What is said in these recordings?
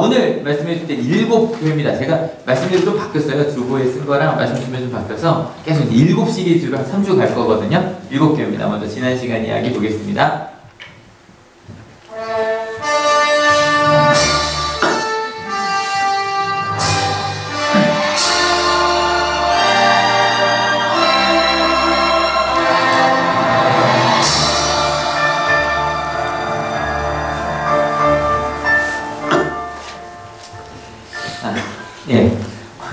오늘 말씀해줄 때 7교입니다. 제가 말씀드린 좀 바뀌었어요. 주보에 쓴 거랑 말씀 주면 좀 바뀌어서 계속 7 시리즈로 한 3주 갈 거거든요. 7교입니다. 먼저 지난 시간 이야기 보겠습니다.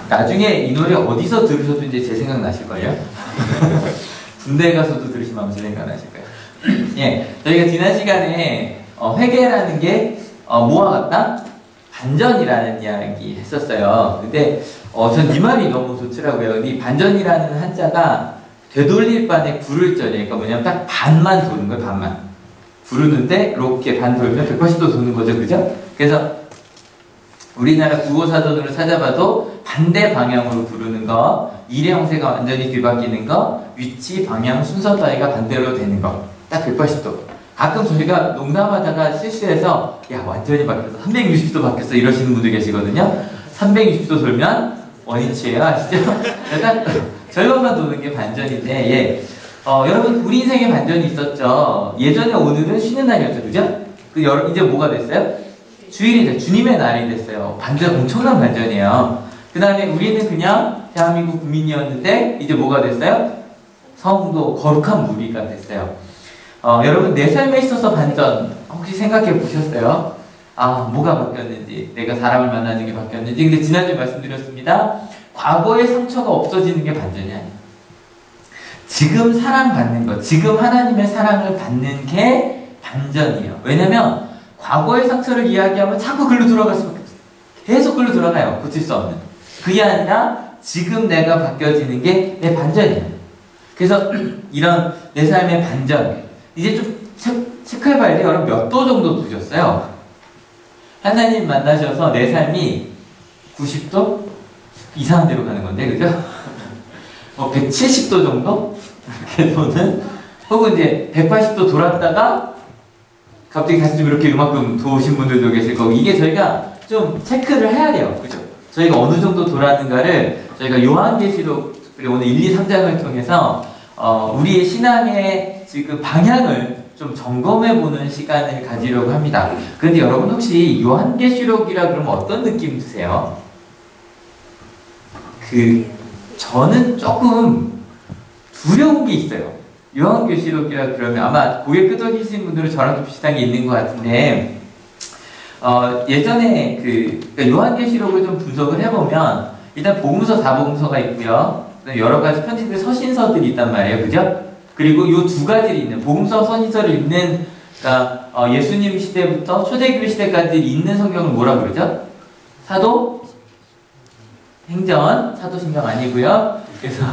나중에 이 노래 어디서 들으셔도 이제 제 생각 나실걸요? 군대 가서도 들으시면 아마 제 생각 나실거예요. 저희가 지난 시간에 회개라는 게 뭐와 같다? 반전이라는 이야기 했었어요. 근데 전 이 말이 너무 좋더라고요. 이 반전이라는 한자가 되돌릴 반에 구를 쪄요. 그러니까 뭐냐면 딱 반만 도는 거예요. 반만. 구르는데 이렇게 반 돌면 180도 도는 거죠. 그죠? 그래서 우리나라 국어사전으로 찾아봐도 반대 방향으로 구르는 거, 일의 형태가 완전히 뒤바뀌는 거, 위치, 방향, 순서 따위가 반대로 되는 거. 딱 180도. 가끔 저희가 농담하다가 실수해서 야 완전히 바뀌었어. 360도 바뀌었어. 이러시는 분들 계시거든요. 360도 돌면 원위치예요. 아시죠? 딱 절반만 도는 게 반전인데 여러분 우리 인생에 반전이 있었죠. 예전에 오늘은 쉬는 날이었죠. 그죠? 이제 뭐가 됐어요? 주일이 돼. 주님의 날이 됐어요. 반전, 엄청난 반전이에요. 그 다음에 우리는 그냥 대한민국 국민이었는데 이제 뭐가 됐어요? 성도, 거룩한 무리가 됐어요. 여러분 내 삶에 있어서 반전 혹시 생각해 보셨어요? 뭐가 바뀌었는지, 내가 사람을 만나는 게 바뀌었는지. 근데 지난주에 말씀드렸습니다. 과거의 상처가 없어지는 게 반전이 아니에요. 지금 사랑받는 것, 지금 하나님의 사랑을 받는 게 반전이에요. 왜냐면 과거의 상처를 이야기하면 자꾸 글로 돌아갈 수밖에 없어요. 계속 글로 돌아가요. 고칠 수 없는. 그게 아니라 지금 내가 바뀌어지는 게 내 반전이에요. 그래서 이런 내 삶의 반전 이제 좀 체크해봐야 돼요. 여러분 몇 도 정도 두셨어요? 하나님 만나셔서 내 삶이 90도? 이상한 데로 가는 건데 그죠? 170도 정도? 이렇게 도는 혹은 이제 180도 돌았다가 갑자기 다시 좀 이렇게 이만큼 도우신 분들도 계실 거고, 이게 저희가 좀 체크를 해야 돼요. 그죠? 저희가 어느 정도 돌았는가를 저희가 요한계시록 오늘 1, 2, 3장을 통해서 우리의 신앙의 지금 방향을 좀 점검해보는 시간을 가지려고 합니다. 그런데 여러분 혹시 요한계시록이라 그러면 어떤 느낌 드세요? 저는 조금 두려운 게 있어요. 요한계시록이라 그러면 아마 고개 끄덕이신 분들은 저랑 좀 비슷한 게 있는 것 같은데 예전에 그러니까 요한계시록을 좀 분석을 해보면 일단 복음서 4복음서가 있고요. 여러 가지 편집된 서신서들이 있단 말이에요. 그죠? 그리고 요 두 가지를 읽는 복음서 서신서를 읽는 그러니까 예수님 시대부터 초대교회 시대까지 읽는 성경을 뭐라 그러죠? 사도 행전, 사도신경 아니고요. 그래서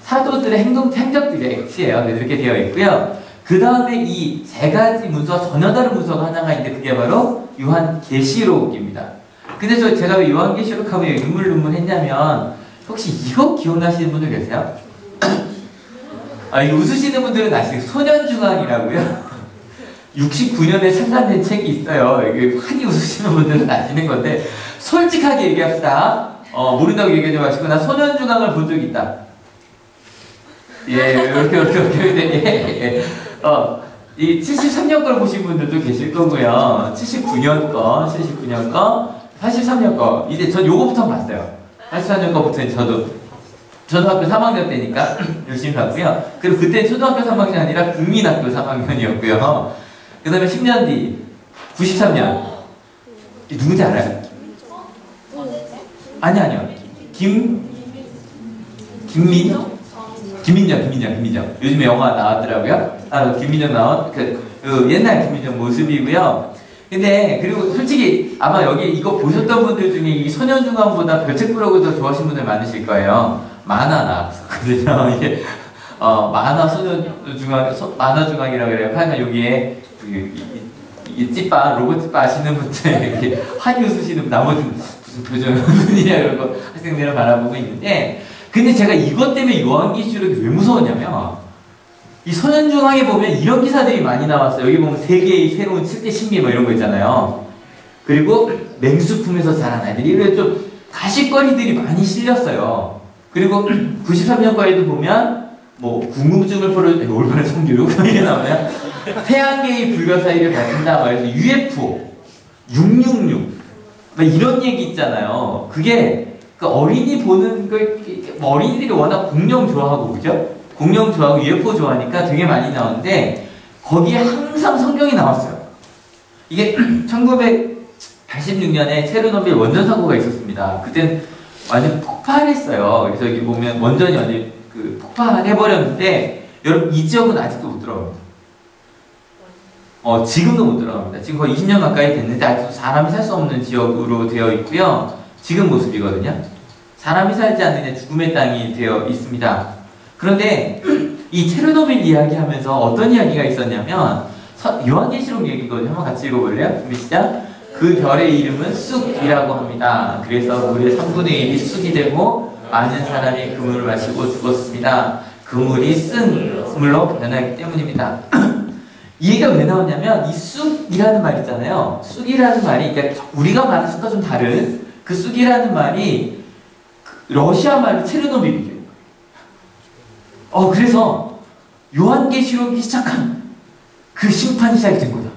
사도들의 행적들의 X예요. 이렇게 되어 있고요. 그 다음에 이 세 가지 문서, 전혀 다른 문서가 하나가 있는데 그게 바로 요한계시록입니다. 근데 제가 왜 요한계시록하고 눈물 했냐면 혹시 이거 기억나시는 분들 계세요? 이거 웃으시는 분들은 아시죠? 소년중앙이라고요. 69년에 창간된 책이 있어요. 이게 많이 웃으시는 분들은 아시는 건데 솔직하게 얘기합시다. 모른다고 얘기하지 마시고 나 소년중앙을 본 적이 있다. 이렇게. 이 73년 걸 보신 분들도 계실 거고요. 79년 거, 83년 거. 이제 전 요거부터 봤어요. 83년 거부터는 저도 초등학교 3학년 때니까 열심히 봤고요. 그리고 그때 초등학교 3학년이 아니라 국민학교 3학년이었고요. 그 다음에 10년 뒤, 93년. 누군지 알아요? 아니요. 김민정. 요즘에 영화 나왔더라고요. 김민정 나온 옛날 김민정 모습이고요. 근데 그리고 솔직히 아마 여기 이거 보셨던 분들 중에 이 소년중앙보다 별책부록을 더 좋아하시는 분들 많으실 거예요. 만화 나왔거든요. 이게 만화 소년중앙, 만화중앙이라고 그래요. 하여간 여기에 이 찌빠, 로봇 찌빠 아시는 분들 이렇게 환히 웃으시는 나머지 무슨 표정이냐 이런 거 학생들을 바라보고 있는데, 근데 제가 이것 때문에 요한계시록이 왜 무서웠냐면 이 소년중앙에 보면 이런 기사들이 많이 나왔어요. 여기 보면 세계의 새로운 7대 신비 뭐 이런 거 있잖아요. 그리고 맹수품에서 자란 아이들, 이런 좀 가십거리들이 많이 실렸어요. 그리고 93년과에도 보면 뭐 궁금증을 풀어줄 때 올바른 성교육 이게 나오나요? 태양계의 불가 사이를 밝힌다 말해서 UFO 666 이런 얘기 있잖아요. 그게 그 어린이 보는 걸 어린이들이 워낙 공룡 좋아하고 그죠? 공룡 좋아하고 UFO 좋아하니까 되게 많이 나오는데 거기에 항상 성경이 나왔어요. 이게 1986년에 체르노빌 원전 사고가 있었습니다. 그땐 완전 폭발했어요. 그래서 여기 보면 원전이 완전 그 폭발해버렸는데 여러분 이 지역은 아직도 못 들어갑니다. 지금도 못 들어갑니다. 지금 거의 20년 가까이 됐는데 아직도 사람이 살 수 없는 지역으로 되어 있고요. 지금 모습이거든요. 사람이 살지 않는 죽음의 땅이 되어 있습니다. 그런데 이 체르노빌 이야기하면서 어떤 이야기가 있었냐면 요한계시록 얘기거든요. 한번 같이 읽어볼래요? 준비 시작. 그 별의 이름은 쑥이라고 합니다. 그래서 물의 3분의 1이 쑥이 되고 많은 사람이 그 물을 마시고 죽었습니다. 그 물이 쓴 물로 변하기 때문입니다. 이 얘기가 왜 나오냐면 이 쑥이라는 말 있잖아요. 쑥이라는 말이 그러니까 우리가 말하는 쑥과 좀 다른 그 쑥이라는 말이 러시아 말로 체르노빌이에요. 그래서 요한계시록이 시작한 그 심판이 시작이 된 거다.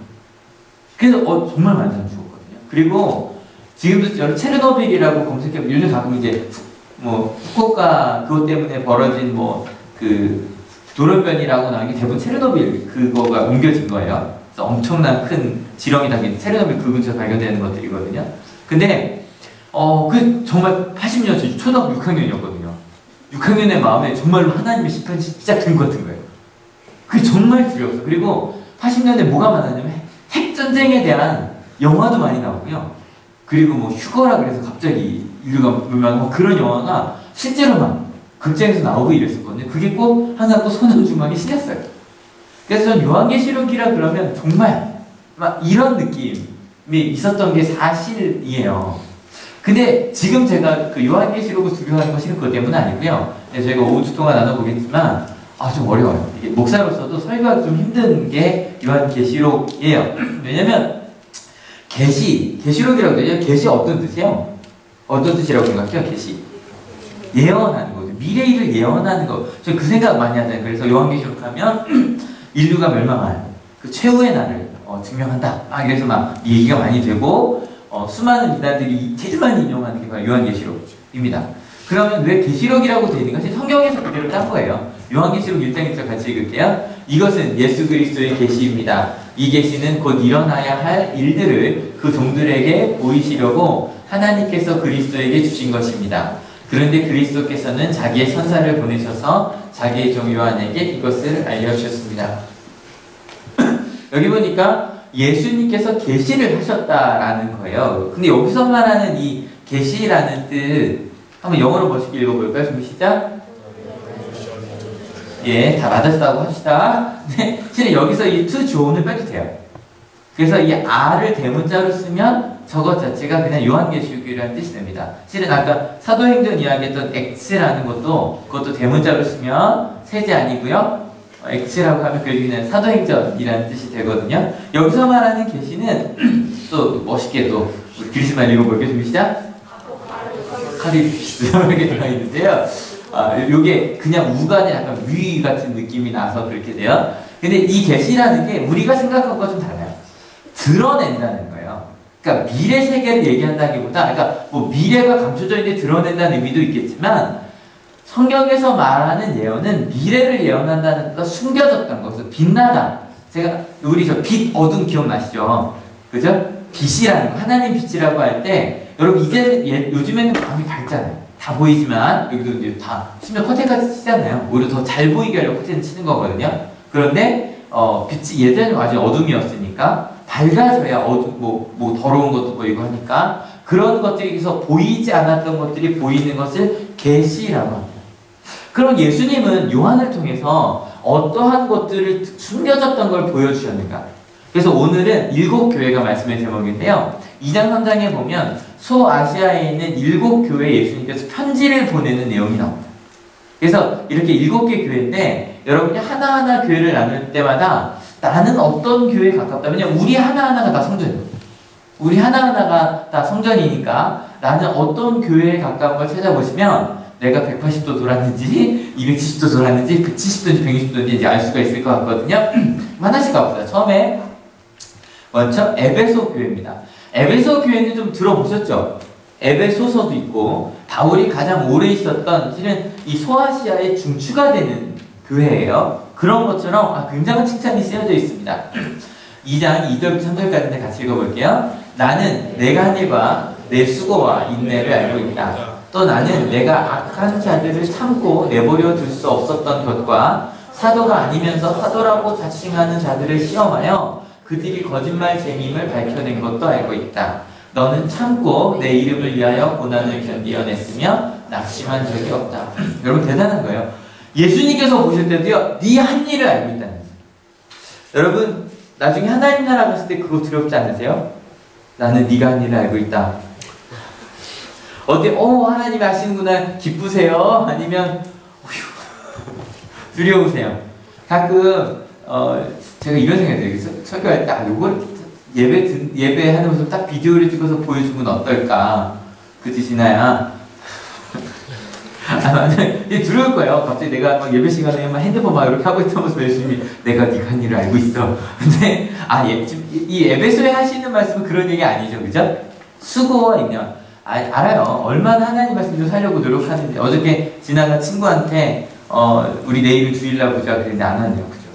그래서 정말 많은 사람이 죽었거든요. 그리고 지금도 여러분 체르노빌이라고 검색해보면 요즘 가끔 이제 뭐 후쿠오카 그것 때문에 벌어진 뭐 그 돌연변이라고 나온 게 대부분 체르노빌 그거가 옮겨진 거예요. 그래서 엄청난 큰 지렁이 담긴 체르노빌 그 근처에 발견되는 것들이거든요. 근데 그 정말 80년 초등학교 6학년이었거든요. 6학년의 마음에 정말로 하나님의 심판이 시작된 것 같은 거예요. 그게 정말 두려웠어. 그리고 80년대 뭐가 많았냐면 핵전쟁에 대한 영화도 많이 나오고요. 그리고 뭐 휴거라 그래서 갑자기 인류가 멸망하고 그런 영화가 실제로만 극장에서 나오고 이랬었거든요. 그게 꼭 하나 또 소년주막이 실렸어요. 그래서 전 요한계시록이라 그러면 정말 막 이런 느낌이 있었던 게 사실이에요. 근데 지금 제가 그 요한계시록을 두려워하는 것이 그것 때문은 아니고요. 저희가 5주 동안 나눠보겠지만 좀 어려워요. 이게 목사로서도 설교하기 좀 힘든 게 요한계시록이에요. 왜냐면 계시록이라고 해요. 계시 어떤 뜻이에요? 어떤 뜻이라고 생각해요? 계시 예언하는 거죠. 미래일을 예언하는 거. 저 그 생각 많이 하잖아요. 그래서 요한계시록 하면 인류가 멸망할 그 최후의 날을 증명한다. 그래서 막 이 얘기가 많이 되고 수많은 이단들이 제일 많이 인용하는 게 바로 요한계시록입니다. 그러면 왜 계시록이라고 되어 있는 것이 성경에서 그대로 딴 거예요. 요한계시록 1장 1절 같이 읽을게요. 이것은 예수 그리스도의 계시입니다. 이 계시는 곧 일어나야 할 일들을 그 종들에게 보이시려고 하나님께서 그리스도에게 주신 것입니다. 그런데 그리스도께서는 자기의 천사를 보내셔서 자기의 종 요한에게 이것을 알려주셨습니다. 여기 보니까 예수님께서 계시를 하셨다라는 거예요. 근데 여기서 말하는 이 계시라는 뜻 한번 영어로 멋있게 읽어볼까요? 준비 시작. 다 맞았다고 합시다. 네, 실은 여기서 이 to John을 빼도 돼요. 그래서 이 R을 대문자로 쓰면 저것 자체가 그냥 요한계시록이라는 뜻이 됩니다. 실은 아까 사도행전 이야기했던 X라는 그것도 대문자로 쓰면 세제 아니고요. X라고 하면 그냥 사도행전이라는 뜻이 되거든요. 여기서 말하는 계시는 또 멋있게 또 우리 그리스만 읽어볼게요. 준비 시작. 카리비스 이렇게 들어가 있는데요. 요게 그냥 우간의 약간 위 같은 느낌이 나서 그렇게 돼요. 근데 이 계시라는 게 우리가 생각한 것과 좀 달라요. 드러낸다는 거예요. 그러니까 미래 세계를 얘기한다기보다, 그러니까 뭐 미래가 감춰져 있는데 드러낸다는 의미도 있겠지만, 성경에서 말하는 예언은 미래를 예언한다는 것과 숨겨졌던 것을 빛나다. 우리 저 빛 어둠 기억나시죠? 그죠? 빛이라는 거, 하나님 빛이라고 할 때, 여러분 요즘에는 밤이 밝잖아요. 다 보이지만 여기도 이제 다 심지어 커튼까지 치잖아요. 오히려 더 잘 보이게 하려고 커튼 치는 거거든요. 그런데 빛이 예전에 완전 어둠이었으니까 밝아져야 뭐 더러운 것도 보이고 하니까 그런 것들에서 보이지 않았던 것들이 보이는 것을 계시라고 합니다. 그럼 예수님은 요한을 통해서 어떠한 것들을 숨겨졌던 걸 보여주셨는가? 그래서 오늘은 7교회가 말씀의 제목인데요. 2장 3장에 보면 소아시아에 있는 7교회에 예수님께서 편지를 보내는 내용이 나옵니다. 그래서 이렇게 7개 교회인데 여러분이 하나하나 교회를 나눌 때마다 나는 어떤 교회에 가깝다. 왜냐면 우리 하나하나가 다 성전이에요. 우리 하나하나가 다 성전이니까 나는 어떤 교회에 가까운 걸 찾아보시면 내가 180도 돌았는지 270도 돌았는지 170도인지 160도인지 알 수가 있을 것 같거든요. 하나씩 가보자. 처음에 먼저 에베소 교회입니다. 에베소 교회는 좀 들어보셨죠? 에베소서도 있고 바울이 가장 오래 있었던 실은 이 소아시아의 중추가 되는 교회예요. 그런 것처럼 굉장한 칭찬이 쓰여져 있습니다. 2장 2절부터 3절까지 같이 읽어볼게요. 나는 내가 한 일과 내 수고와 인내를 알고 있다. 또 나는 내가 악한 자들을 참고 내버려 둘 수 없었던 것과 사도가 아니면서 사도라고 자칭하는 자들을 시험하여 그들이 거짓말 쟁임을 밝혀낸 것도 알고 있다. 너는 참고 내 이름을 위하여 고난을 견디어냈으며 낙심한 적이 없다. 여러분 대단한 거예요. 예수님께서 보실 때도요, 네 한 일을 알고 있다는 거예요. 여러분 나중에 하나님 나라 갔을 때 그거 두렵지 않으세요? 나는 네가 한 일을 알고 있다. 어때? 하나님이 아시는구나 기쁘세요? 아니면 두려우세요? 가끔 제가 이런 생각이 들어요. 설교할 때 요걸 예배하는 모습 딱 비디오를 찍어서 보여주면 어떨까? 그 뜻이나야. 맞아요. 두려울 거예요. 갑자기 내가 막 예배 시간에 막 핸드폰 막 이렇게 하고 있던 모습 열심히 내가 네가 한 일을 알고 있어. 근데 지금 이 예배소에 하시는 말씀은 그런 얘기 아니죠, 그죠? 수고와 인내. 알아요. 얼마나 하나님 말씀을 살려고 노력하는데. 어저께 지나간 친구한테 우리 내일 주일날 보자 그랬는데 안 왔네요, 그죠?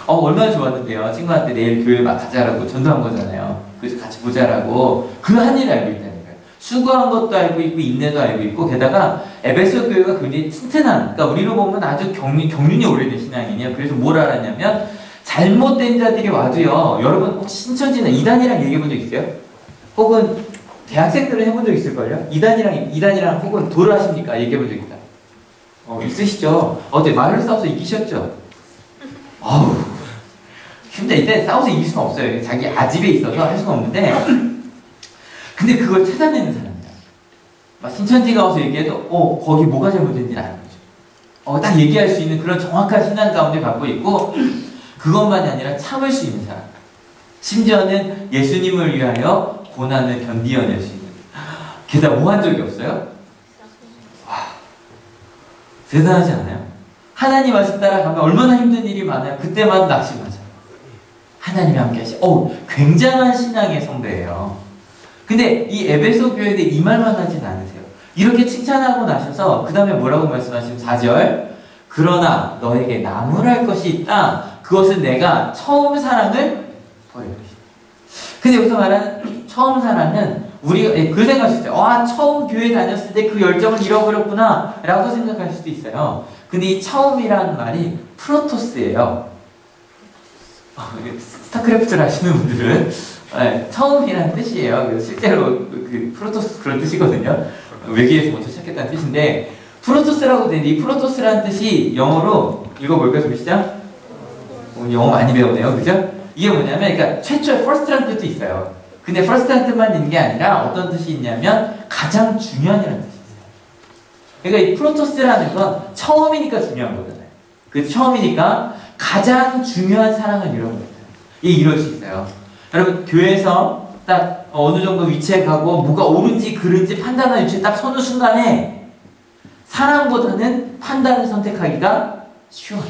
얼마나 좋았는데요. 친구한테 내일 교회 가자라고 전도한 거잖아요. 그래서 같이 보자라고 그 한 일을 알고 있다는 거예요. 수고한 것도 알고 있고 인내도 알고 있고 게다가 에베소 교회가 굉장히 튼튼한, 그러니까 우리로 보면 아주 경륜이 오래된 신앙이에요. 그래서 뭘 알았냐면 잘못된 자들이 와도요. 여러분 혹시 신천지나 이단이랑 얘기해 본 적 있어요? 혹은 대학생들은 해본 적 있을걸요? 이단이랑 혹은 도를 하십니까? 얘기해 본 적 있다. 있으시죠? 어때? 말로 싸워서 이기셨죠? 힘들어. 이때 싸워서 이길 수는 없어요. 자기 아집에 있어서 할 수는 없는데 근데 그걸 찾아내는 사람이야. 막 신천지가 와서 얘기해도 거기 뭐가 잘못된지 아는 거죠. 딱 얘기할 수 있는 그런 정확한 신앙 가운데 갖고 있고 그것만이 아니라 참을 수 있는 사람. 심지어는 예수님을 위하여 고난을 견디어낼 수 있는. 게다가 뭐 한 적이 없어요? 대단하지 않아요? 하나님 말씀 따라가면 얼마나 힘든 일이 많아요. 그때만 낙심하죠. 하나님이 함께 하시. 굉장한 신앙의 성배예요. 근데 이 에베소 교회에 이 말만 하진 않으세요. 이렇게 칭찬하고 나셔서 그 다음에 뭐라고 말씀하시면 4절 그러나 너에게 나무랄 것이 있다. 그것은 내가 처음 사랑을 버리고. 근데 여기서 말하는 처음 사랑은 우리가 그 생각하실 때 처음 교회 다녔을 때 그 열정을 잃어버렸구나 라고 생각할 수도 있어요. 근데 이 처음이라는 말이 프로토스예요. 스타크래프트를 하시는 분들은 처음이라는 뜻이에요. 그래서 실제로 그 프로토스 그런 뜻이거든요. 외계에서 먼저 시작했다는 뜻인데 프로토스라고 되는데 이 프로토스라는 뜻이 영어로 읽어볼까요? 좀 시작? 영어 많이 배우네요. 그죠? 이게 뭐냐면 그러니까 최초의 first라는 뜻도 있어요. 근데 first라는 뜻만 있는 게 아니라 어떤 뜻이 있냐면 가장 중요한이라는 뜻이 있어요. 그러니까 이 프로토스라는 건 처음이니까 중요한 거잖아요. 그 처음이니까 가장 중요한 사랑을 잃어버렸어요. 이게 이럴 수 있어요. 여러분 교회에서 딱 어느 정도 위치에 가고 뭐가 옳은지 그른지 판단하는 위치에 딱 서는 순간에 사랑보다는 판단을 선택하기가 쉬워요.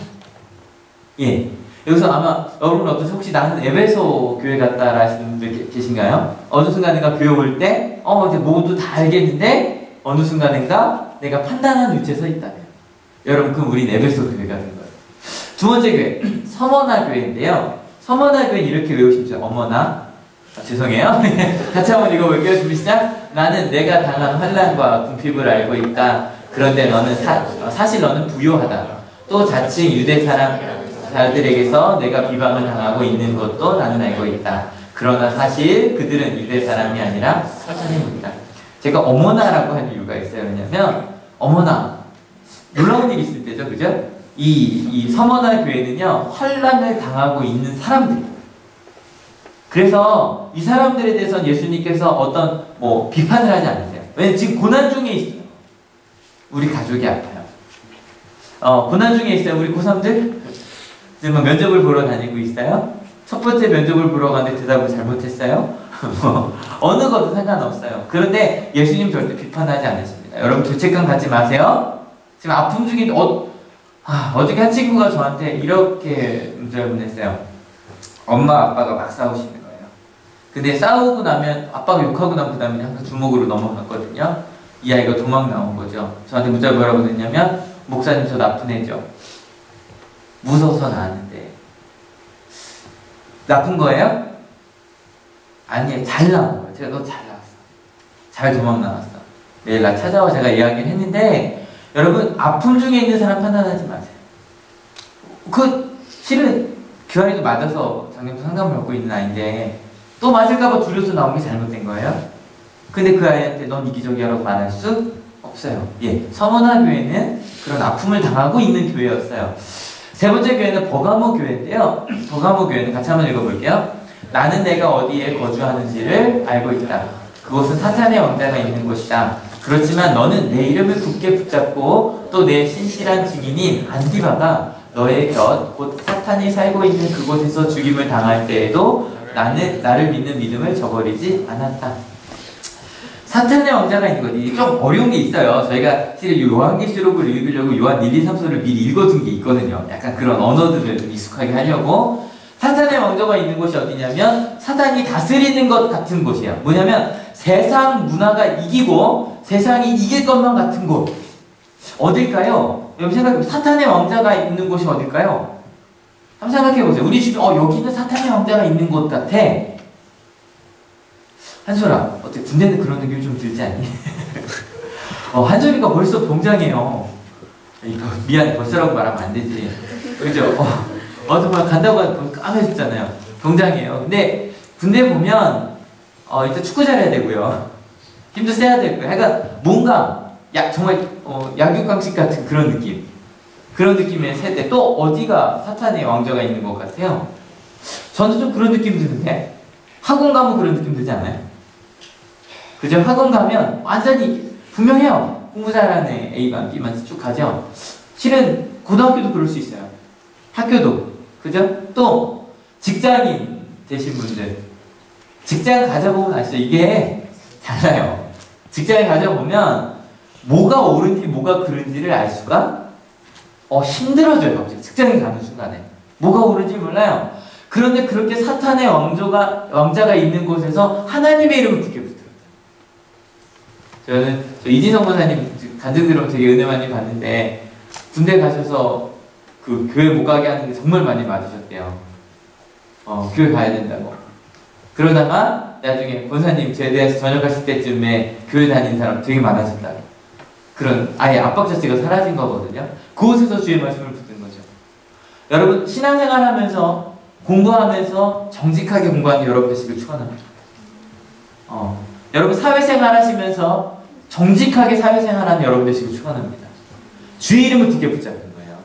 예. 여기서 아마 여러분 어떠세요? 혹시 나는 에베소 교회 갔다 하시는 분들 계신가요? 어느 순간인가 교회 올 때 이제 모두 다 알겠는데 어느 순간인가 내가 판단하는 위치에 서 있다면 여러분 그럼 우린 에베소 교회가 된 거예요. 두 번째 교회 서머나 교회인데요. 서머나 교회는 이렇게 외우십시오. 어머나 죄송해요. 같이 한번 읽어볼게요. 준비 시작. 나는 내가 당한 환난과 궁핍을 알고 있다. 그런데 너는 사실 너는 부요하다. 또 자칭 유대 사람들에게서 내가 비방을 당하고 있는 것도 나는 알고 있다. 그러나 사실 그들은 유대 사람이 아니라 사탄입니다. 제가 어머나라고 한 이유가 있어요. 왜냐면 어머나 놀라운 일이 있을 때죠. 그죠? 이 서머나 교회는요. 환난을 당하고 있는 사람들. 그래서 이 사람들에 대해서는 예수님께서 어떤 비판을 하지 않으세요. 왜냐면 지금 고난 중에 있어요. 우리 가족이 아파요. 고난 중에 있어요. 우리 고3들 지금 면접을 보러 다니고 있어요. 첫 번째 면접을 보러 가는데 대답을 잘못했어요. 어느 것도 상관없어요. 그런데 예수님 절대 비판하지 않으십니다. 여러분 죄책감 갖지 마세요. 지금 아픔 중에 어저께 한 친구가 저한테 이렇게 문자를 보냈어요. 엄마 아빠가 막 싸우시는 거예요. 근데 싸우고 나면 아빠가 욕하고 나면 그 다음에 항상 주먹으로 넘어갔거든요. 이 아이가 도망 나온 거죠. 저한테 문자를 뭐라고 보냈냐면 목사님 저 나쁜 애죠. 무서워서 나왔는데 나쁜 거예요? 아니에요. 잘 나온 거예요. 제가 너 잘 나왔어. 잘 도망 나왔어. 내일 나 찾아와 제가 이야기를 했는데 여러분 아픔 중에 있는 사람 판단하지 마세요. 실은 교환이도 맞아서 작년부터 상담을 받고 있는 아이인데 또 맞을까봐 두려워서 나온 게 잘못된 거예요? 근데 그 아이한테 넌 이기적이야라고 말할 수 없어요. 예, 서머나 교회는 그런 아픔을 당하고 있는 교회였어요. 세 번째 교회는 버가모 교회인데요. 버가모 교회는 같이 한번 읽어볼게요. 나는 내가 어디에 거주하는지를 알고 있다. 그곳은 사탄의 왕자가 있는 곳이다. 그렇지만 너는 내 이름을 굳게 붙잡고 또 내 신실한 증인인 안디바가 너의 곁, 곧 사탄이 살고 있는 그곳에서 죽임을 당할 때에도 나를 믿는 믿음을 저버리지 않았다. 사탄의 왕자가 있는 거지. 좀 어려운 게 있어요. 저희가 실은 요한계시록을 읽으려고 요한 1, 2, 3서를 미리 읽어둔 게 있거든요. 약간 그런 언어들을 좀 익숙하게 하려고. 사탄의 왕자가 있는 곳이 어디냐면 사탄이 다스리는 것 같은 곳이에요. 뭐냐면 세상 문화가 이기고 세상이 이길 것만 같은 곳. 어딜까요? 여러분 생각해보세요. 사탄의 왕자가 있는 곳이 어딜까요? 한번 생각해보세요. 우리 주변 여기는 사탄의 왕자가 있는 곳 같아. 한솔아, 어때? 군대는 그런 느낌이 좀 들지 않니? 한솔이가 벌써 동장해요. 미안해, 벌써라고 말하면 안 되지. 그죠? 정말 간다고 하면 까매졌잖아요. 동장해요. 근데 군대 보면 일단 축구 잘해야 되고요. 힘도 세야 되고요. 그러니까 뭔가 정말 약육강식 같은 그런 느낌. 그런 느낌의 세대. 또 어디가 사탄의 왕자가 있는 것 같아요? 저는 좀 그런 느낌 드는데 학원 가면 그런 느낌 들지 않아요? 그죠? 학원 가면 완전히 분명해요. 공부 잘하는 애 A반, B만 쭉 가죠. 실은 고등학교도 그럴 수 있어요. 학교도. 그죠? 또 직장인 되신 분들 직장 가져보면 아시죠? 이게 달라요. 직장에 가져보면 뭐가 옳은지 뭐가 그른지를 알 수가 힘들어져요. 갑자기 직장에 가는 순간에 뭐가 옳은지 몰라요. 그런데 그렇게 사탄의 왕자가 있는 곳에서 하나님의 이름을 굳게 붙어요. 저는 이진성 권사님 간증 들으면 되게 은혜 많이 받는데 군대 가셔서 그 교회 못 가게 하는 게 정말 많이 맞으셨대요. 교회 가야 된다고. 그러다가 나중에 권사님 제대해서 전역하실 때쯤에 교회 다니는 사람 되게 많아졌다고. 그런 아예 압박 자체가 사라진 거거든요. 그곳에서 주의 말씀을 붙든 거죠. 여러분 신앙생활 하면서 공부하면서 정직하게 공부하는 여러분 되시길 축원합니다. 여러분 사회생활 하시면서 정직하게 사회생활하는 여러분 되시길 축원합니다. 주의 이름을 굳게 붙잡는 거예요.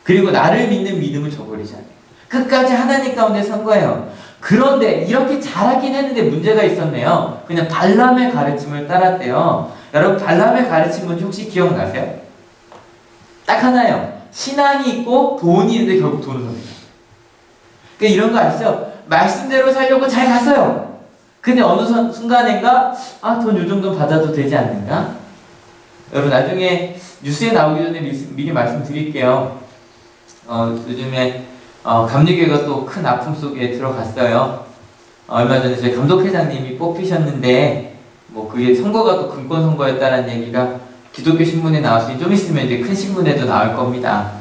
그리고 나를 믿는 믿음을 저버리지 않아요. 끝까지 하나님 가운데 선 거예요. 그런데 이렇게 잘하긴 했는데 문제가 있었네요. 그냥 발람의 가르침을 따랐대요. 여러분 발람의 가르침 뭔지 혹시 기억나세요? 딱 하나요. 신앙이 있고 돈이 있는데 결국 돈은 없니다. 그러니까 이런 거 아시죠? 말씀대로 살려고 잘 갔어요. 근데 어느 순간인가 돈 요 정도 받아도 되지 않는가? 여러분 나중에 뉴스에 나오기 전에 미리 말씀드릴게요. 요즘에 감리교회가 또 큰 아픔 속에 들어갔어요. 얼마 전에 저희 감독회장님이 뽑히셨는데 뭐 그게 선거가 또 금권 선거였다는 얘기가 기독교 신문에 나왔으니 좀 있으면 이제 큰 신문에도 나올 겁니다.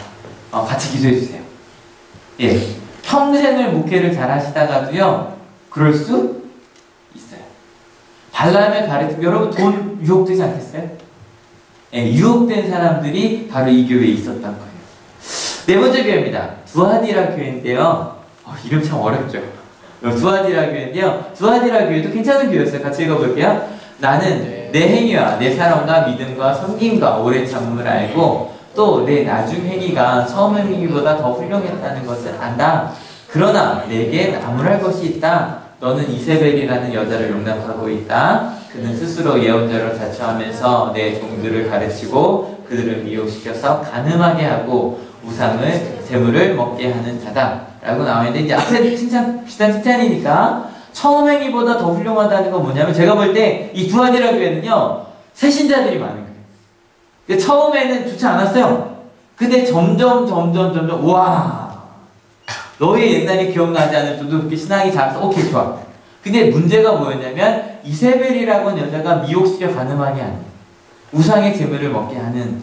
같이 기도해 주세요. 예, 평생을 목회를 잘 하시다가도요 그럴 수 있어요. 발람의 가르침, 여러분 돈 유혹되지 않겠어요? 예, 유혹된 사람들이 바로 이 교회에 있었던 거예요. 네 번째 교회입니다. 두아디라 교회인데요. 이름 참 어렵죠. 두아디라 교회인데요. 두아디라 교회도 괜찮은 교회였어요. 같이 읽어볼게요. 나는 내 행위와 내 사랑과 믿음과 섬김과 오래 참음을 알고 또 내 나중 행위가 처음 행위보다 더 훌륭했다는 것을 안다. 그러나 내게 나무랄 것이 있다. 너는 이세벨이라는 여자를 용납하고 있다. 그는 스스로 예언자로 자처하면서 내 종들을 가르치고 그들을 미혹시켜서 간음하게 하고 우상을 재물을 먹게 하는 자다 라고 나와있는데 이제 앞에 비슷한 칭찬이니까 처음 행위보다 더 훌륭하다는 건 뭐냐면 제가 볼 때 이 두아디라 교회는요 새신자들이 많은 거예요. 그러니까 처음에는 좋지 않았어요. 근데 점점 와 너의 옛날이 기억나지 않을 정도로 그렇게 신앙이 자라서 오케이 좋아. 근데 문제가 뭐였냐면 이세벨이라고 하는 여자가 미혹시켜 가늠하게 하는 우상의 재물을 먹게 하는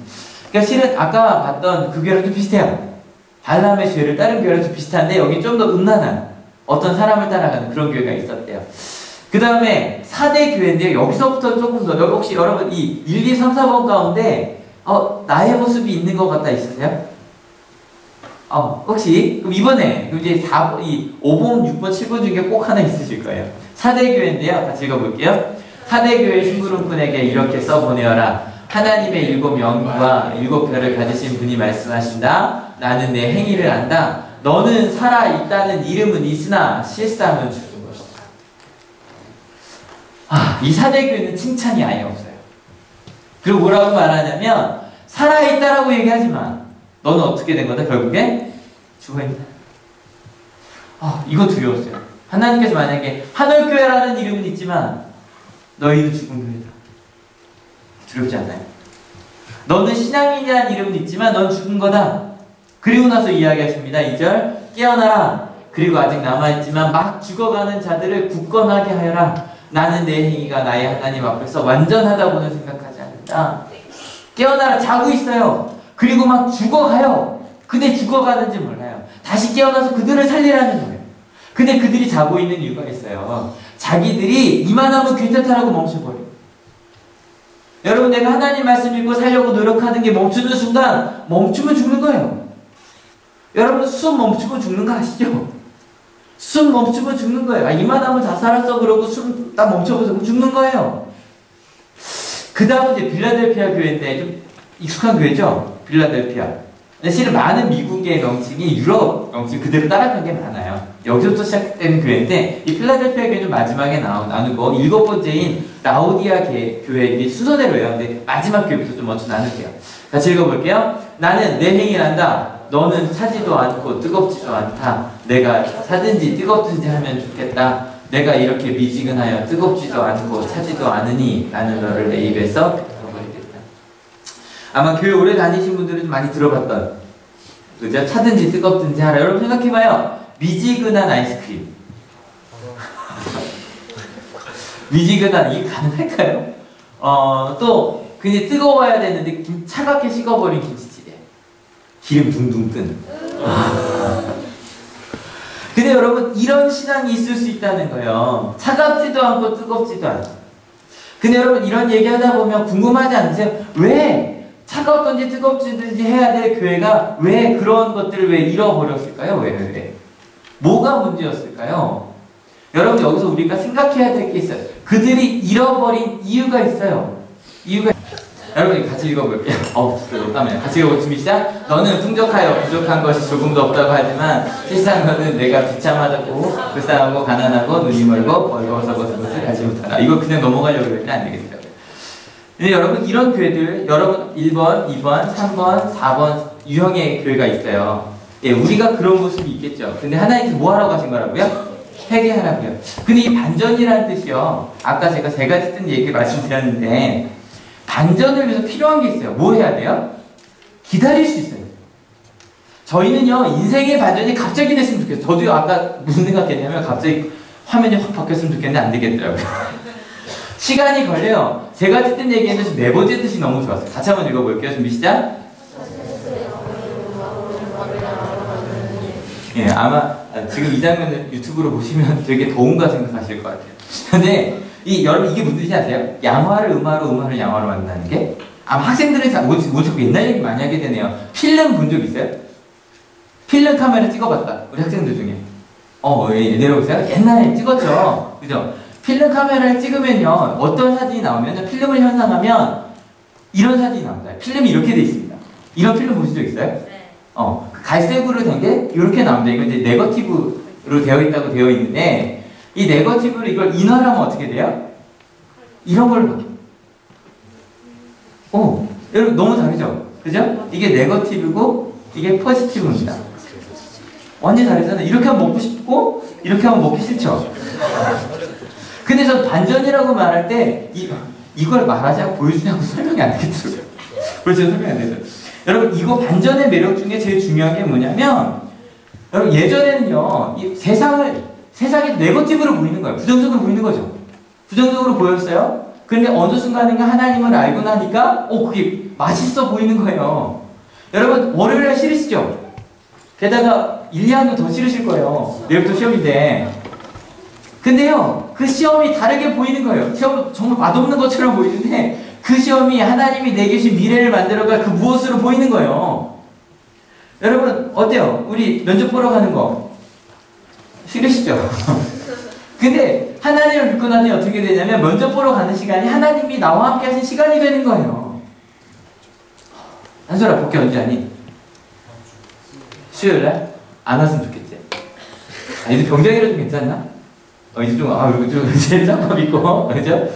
그러니까 실은 아까 봤던 그 교회랑 좀 비슷해요. 발람의 죄를 다른 교회랑 좀 비슷한데 여기 좀 더 음란한 어떤 사람을 따라가는 그런 교회가 있었대요. 그 다음에 4대 교회인데요. 여기서부터 조금 더 혹시 여러분 이 1, 2, 3, 4번 가운데 나의 모습이 있는 것 같다 있으세요? 혹시 그럼 이번에 이제 5번, 6번, 7번 중에 꼭 하나 있으실 거예요. 4대 교회인데요. 같이 읽어볼게요. 4대 교회 심부름꾼에게 이렇게 써보내어라. 하나님의 7명과 7별을 가지신 분이 말씀하신다. 나는 내 행위를 안다. 너는 살아있다는 이름은 있으나 실상은 죽은 것이다. 이 4대 교회는 칭찬이 아예 없어요. 그리고 뭐라고 말하냐면 살아있다라고 얘기하지만 너는 어떻게 된 거다? 결국에 죽어있다. 이거 두려웠어요. 하나님께서 만약에 하늘교회라는 이름은 있지만 너희는 죽은 교회다. 두렵지 않나요? 너는 신앙인이라는 이름은 있지만 넌 죽은 거다. 그리고 나서 이야기하십니다. 2절 깨어나라. 그리고 아직 남아있지만 막 죽어가는 자들을 굳건하게 하여라. 나는 내 행위가 나의 하나님 앞에서 완전하다고는 생각하지 않는다. 깨어나라. 자고 있어요. 그리고 막 죽어가요. 근데 죽어가는지 몰라요. 다시 깨어나서 그들을 살리라는 거예요. 근데 그들이 자고 있는 이유가 있어요. 자기들이 이만하면 괜찮다라고 멈춰버려요. 여러분 내가 하나님 말씀 읽고 살려고 노력하는 게 멈추는 순간 멈추면 죽는 거예요. 여러분 숨 멈추면 죽는 거 아시죠? 숨 멈추면 죽는 거예요. 이만하면 다 살았어 그러고 숨 딱 멈춰보세요. 죽는 거예요. 그 다음 이제 빌라델피아 교회인데 좀 익숙한 교회죠? 빌라델피아. 근데 실은 많은 미국의 명칭이 유럽 명칭 그대로 따라간 게 많아요. 여기서부터 시작된 교회인데 이 필라델피아 교회는 마지막에 나누고 7번째인 라오디아 교회 순서대로예요. 근데 마지막 교회부터 좀 먼저 나눌게요. 같이 읽어볼게요. 나는 내 행위를 한다. 너는 차지도 않고 뜨겁지도 않다. 내가 차든지 뜨겁든지 하면 좋겠다. 내가 이렇게 미지근하여 뜨겁지도 않고 차지도 않으니 나는 너를 내 입에서 뱉어버리겠다. 아마 교회 오래 다니신 분들은 좀 많이 들어봤던 그죠? 차든지 뜨겁든지 하라. 여러분 생각해봐요. 미지근한 아이스크림. 미지근한 이게 가능할까요? 또 굉장히 뜨거워야 되는데 차갑게 식어버린 김치찌개. 기름 둥둥 뜬. 근데 여러분 이런 신앙이 있을 수 있다는 거예요. 차갑지도 않고 뜨겁지도 않고. 근데 여러분 이런 얘기하다 보면 궁금하지 않으세요? 왜 차갑든지 뜨겁든지 해야 될 교회가 왜 그런 것들을 왜 잃어버렸을까요? 왜? 뭐가 문제였을까요? 여러분 여기서 우리가 생각해야 될 게 있어요. 그들이 잃어버린 이유가 있어요. 여러분 같이 읽어볼게요. 잠깐만요. 같이 읽어볼 준비 시작. 너는 풍족하여 부족한 것이 조금도 없다고 하지만 실상 너는 내가 비참하다고 불쌍하고 가난하고 눈이 멀고 벌거워서 것을 가지 못하라. 이거 그냥 넘어가려고 했는데 안 되겠더라고요. 근데 여러분 이런 교회들 여러분 1번, 2번, 3번, 4번 유형의 교회가 있어요. 예, 우리가 그런 모습이 있겠죠. 근데 하나님께서 뭐 하라고 하신 거라고요? 회개하라고요. 근데 이 반전이라는 뜻이요. 아까 제가 세 가지 뜻 얘기 말씀드렸는데 반전을 위해서 필요한 게 있어요. 뭐 해야 돼요? 기다릴 수 있어요. 저희는요 인생의 반전이 갑자기 됐으면 좋겠어요. 저도요 아까 무슨 생각했냐면 갑자기 화면이 확 바뀌었으면 좋겠는데 안 되겠더라고요. 시간이 걸려요. 세 가지 뜻 얘기했는데 네 번째 뜻이 너무 좋았어요. 같이 한번 읽어볼게요. 준비 시작. 예, 아마 지금 이 장면을 유튜브로 보시면 되게 더운가 생각하실 것 같아요. 근데 여러분 이게 무슨 뜻이 아세요? 양화를 음화로 음화를 양화로 만든다는 게 아마 학생들은 자꾸 옛날 얘기 많이 하게 되네요. 필름 본 적 있어요? 필름 카메라 찍어봤다. 우리 학생들 중에. 예, 내려오세요. 옛날에 찍었죠. 그죠? 필름 카메라를 찍으면요 어떤 사진이 나오면 필름을 현상하면 이런 사진이 나옵니다. 필름이 이렇게 돼 있습니다. 이런 필름 보신 적 있어요? 네. 갈색으로 된 게 이렇게 나옵니다. 이거 이제 네거티브로 되어 있다고 되어 있는데 이 네거티브를 이걸 인화하면 어떻게 돼요? 이런 걸로 바뀌어요. 여러분 너무 다르죠? 그죠? 이게 네거티브고 이게 포지티브입니다. 완전 다르잖아요. 이렇게 하면 먹고 싶고 이렇게 하면 먹기 싫죠. 근데 저 반전이라고 말할 때 이걸 말하자고 보여주냐고 설명이 안 되겠더라고요. 그래서 설명이 안 되죠. 여러분 이거 반전의 매력 중에 제일 중요한 게 뭐냐면 여러분 예전에는요 이 세상이 네거티브로 보이는 거예요. 부정적으로 보이는 거죠. 부정적으로 보였어요. 그런데 어느 순간인가 하나님을 알고 나니까 그게 맛있어 보이는 거예요. 여러분 월요일날 싫으시죠? 게다가 1, 2학년 더 싫으실 거예요. 내일부터 시험인데. 근데요 그 시험이 다르게 보이는 거예요. 시험 정말 맛없는 것처럼 보이는데 그 시험이 하나님이 내게 주신 미래를 만들어갈 그 무엇으로 보이는 거예요. 여러분 어때요? 우리 면접 보러 가는 거 싫으시죠? 근데 하나님을 믿고 나니 어떻게 되냐면 면접 보러 가는 시간이 하나님이 나와 함께 하신 시간이 되는 거예요. 한솔아 복귀 언제 하니? 수요일날? 안 왔으면 좋겠지. 이제 병장이라 좀 괜찮나? 이제 좀 제일 짬밥 있고 그죠?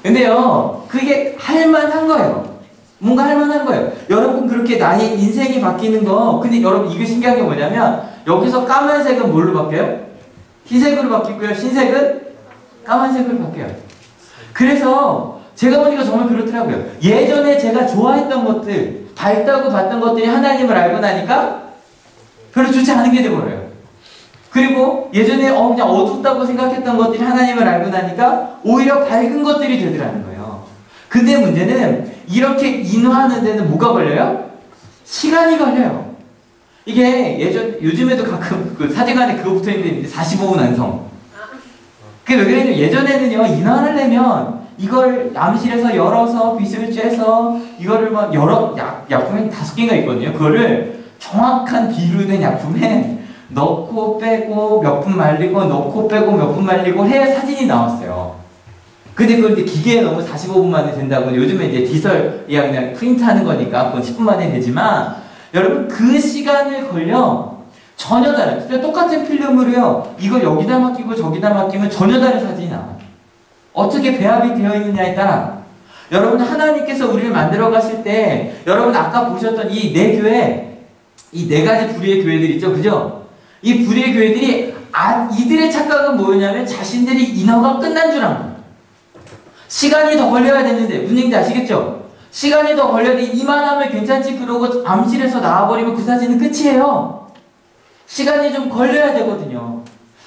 근데요 그게 할만한 거예요. 뭔가 할만한 거예요. 여러분 그렇게 나의 인생이 바뀌는 거 근데 여러분 이게 신기한 게 뭐냐면 여기서 까만색은 뭘로 바뀌어요? 흰색으로 바뀌고요. 흰색은 까만색으로 바뀌어요. 그래서 제가 보니까 정말 그렇더라고요. 예전에 제가 좋아했던 것들 밝다고 봤던 것들이 하나님을 알고 나니까 별로 좋지 않은 게 돼버려요. 그리고 예전에 그냥 어둡다고 생각했던 것들이 하나님을 알고 나니까 오히려 밝은 것들이 되더라는 거예요. 근데 문제는 이렇게 인화하는 데는 뭐가 걸려요? 시간이 걸려요. 이게 요즘에도 가끔 그 사진관에 그거 붙어 있는데 45분 완성. 그게 왜 그러냐면 예전에는요, 인화를 내면 이걸 암실에서 열어서 빛을 쬐서 이거를 막 약품이 5개가 있거든요. 그거를 정확한 비율된 약품에 넣고 빼고 몇 분 말리고 넣고 빼고 몇 분 말리고 해야 사진이 나왔어요. 근데 그걸 이제 기계에 넣으면 45분 만에 된다고. 요즘에 이제 디지털이 그냥 프린트하는 거니까 그건 10분 만에 되지만 여러분 그 시간을 걸려 전혀 다른 똑같은 필름으로요 이걸 여기다 맡기고 저기다 맡기면 전혀 다른 사진이 나와요. 어떻게 배합이 되어 있느냐에 따라 여러분 하나님께서 우리를 만들어 가실 때 여러분 아까 보셨던 이 네 교회 이 네 가지 부류의 교회들 있죠, 그죠? 이 부류의 교회들이 이들의 착각은 뭐였냐면 자신들이 인화가 끝난 줄 압니다. 시간이 더 걸려야 되는데 무슨 얘기인지 아시겠죠? 시간이 더 걸려야 돼. 이만하면 괜찮지 그러고 암실에서 나와버리면 그 사진은 끝이에요. 시간이 좀 걸려야 되거든요.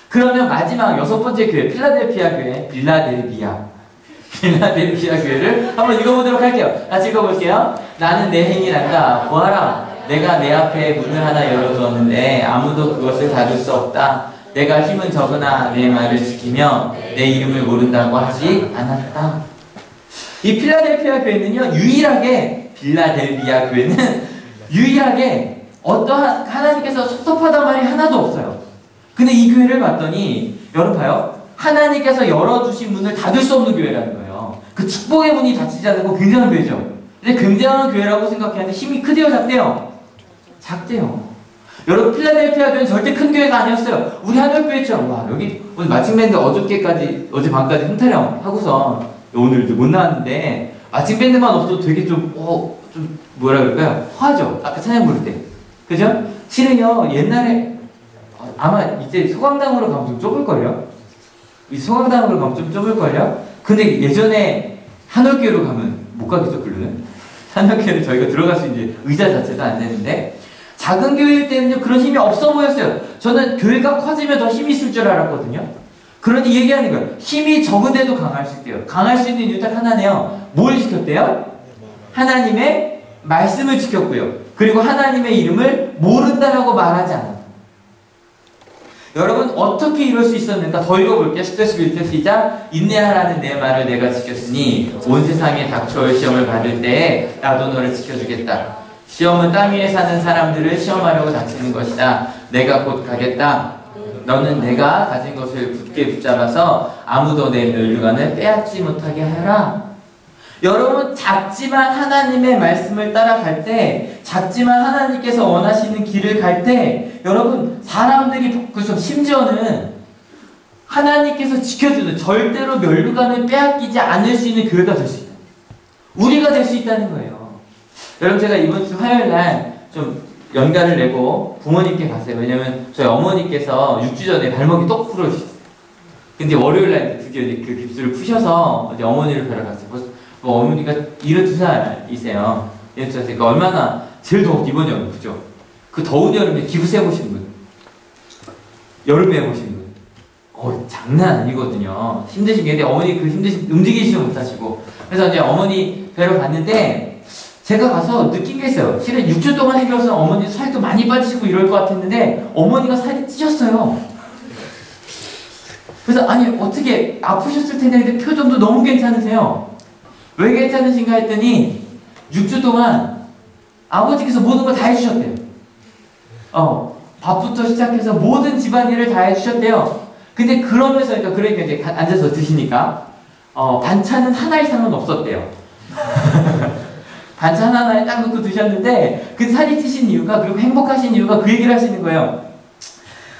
그러면 마지막 6번째 교회 필라델피아 교회 필라델피아 교회를 한번 읽어보도록 할게요. 같이 읽어볼게요. 나는 내 행위란다. 보아라. 내가 내 앞에 문을 하나 열어두었는데 아무도 그것을 닫을 수 없다. 내가 힘은 적으나 내 말을 지키며 내 이름을 모른다고 하지 않았다. 이 필라델피아 교회는요, 빌라델비아 교회는 유일하게 어떠한 하나님께서 섭섭하단 말이 하나도 없어요. 근데 이 교회를 봤더니 여러분 봐요. 하나님께서 열어주신 문을 닫을 수 없는 교회라는 거예요. 그 축복의 문이 닫히지 않는 거 굉장한 교회죠. 근데 굉장한 교회라고 생각하는데 힘이 크대요, 작대요? 작대요. 여러분 필라델피아 교회는 절대 큰 교회가 아니었어요. 우리 한옥교회처럼 와 여기 오늘 마침 밴드 어제 밤까지 흥타령 하고서 오늘 이제 못 나왔는데 아침 밴드만 없어도 되게 좀 뭐라 그럴까요? 화죠. 아까 찬양 부를 때. 그죠? 실은요 옛날에 아마 이제 소강당으로 가면 좀 좁을걸요? 이 소강당으로 가면 좀 좁을걸요? 근데 예전에 한옥교회로 가면 못 가겠죠, 그러면? 한옥교회를 저희가 들어갈 수 이제 의자 자체도 안 되는데 작은 교회일 때는요 그런 힘이 없어 보였어요. 저는 교회가 커지면 더 힘이 있을 줄 알았거든요. 그러니 얘기하는 거예요. 힘이 적은데도 강할 수 있대요. 강할 수 있는 이유 딱 하나네요. 뭘 지켰대요? 하나님의 말씀을 지켰고요. 그리고 하나님의 이름을 모른다라고 말하지 않았다. 여러분 어떻게 이럴 수 있었는가? 더 읽어볼게요. 10절 11절 시작. 인내하라는 내 말을 내가 지켰으니 온 세상에 닥쳐올 시험을 받을 때에 나도 너를 지켜주겠다. 시험은 땅 위에 사는 사람들을 시험하려고 닥치는 것이다. 내가 곧 가겠다. 너는 내가 가진 것을 굳게 붙잡아서 아무도 내 멸류관을 빼앗지 못하게 하라. 여러분 작지만 하나님의 말씀을 따라갈 때, 작지만 하나님께서 원하시는 길을 갈 때, 여러분 사람들이 그래서 심지어는 하나님께서 지켜주는 절대로 멸류관을 빼앗기지 않을 수 있는 교회가 될 수 있다. 우리가 될 수 있다는 거예요. 여러분 제가 이번 주 화요일 날 좀 연가를 내고 부모님께 갔어요. 왜냐면 저희 어머니께서 6주 전에 발목이 똑 부러지셨어요. 근데 월요일날 드디어 그 깁스를 푸셔서 이제 어머니를 뵈러 갔어요. 벌써 어머니가 72살이세요. 72살. 그러니까 얼마나 제일 더운 이번 여름, 그죠? 그 더운 여름에 기부스 해보신 분, 여름에 해보신 분, 장난 아니거든요. 힘드신 게. 근데 어머니 그 움직이시지 못하시고. 그래서 이제 어머니 뵈러 갔는데, 제가 가서 느낀 게 있어요. 실은 6주 동안 해결해서 어머니 살도 많이 빠지시고 이럴 것 같았는데, 어머니가 살이 찌셨어요. 그래서, 아니, 어떻게 아프셨을 텐데, 근데 표정도 너무 괜찮으세요. 왜 괜찮으신가 했더니, 6주 동안 아버지께서 모든 걸 다 해주셨대요. 밥부터 시작해서 모든 집안일을 다 해주셨대요. 근데 그러면서, 그러니까 이제 앉아서 드시니까, 반찬은 하나 이상은 없었대요. 반찬 하나에 딱 넣고 드셨는데, 그 살이 찌신 이유가, 그리고 행복하신 이유가 그 얘기를 하시는 거예요.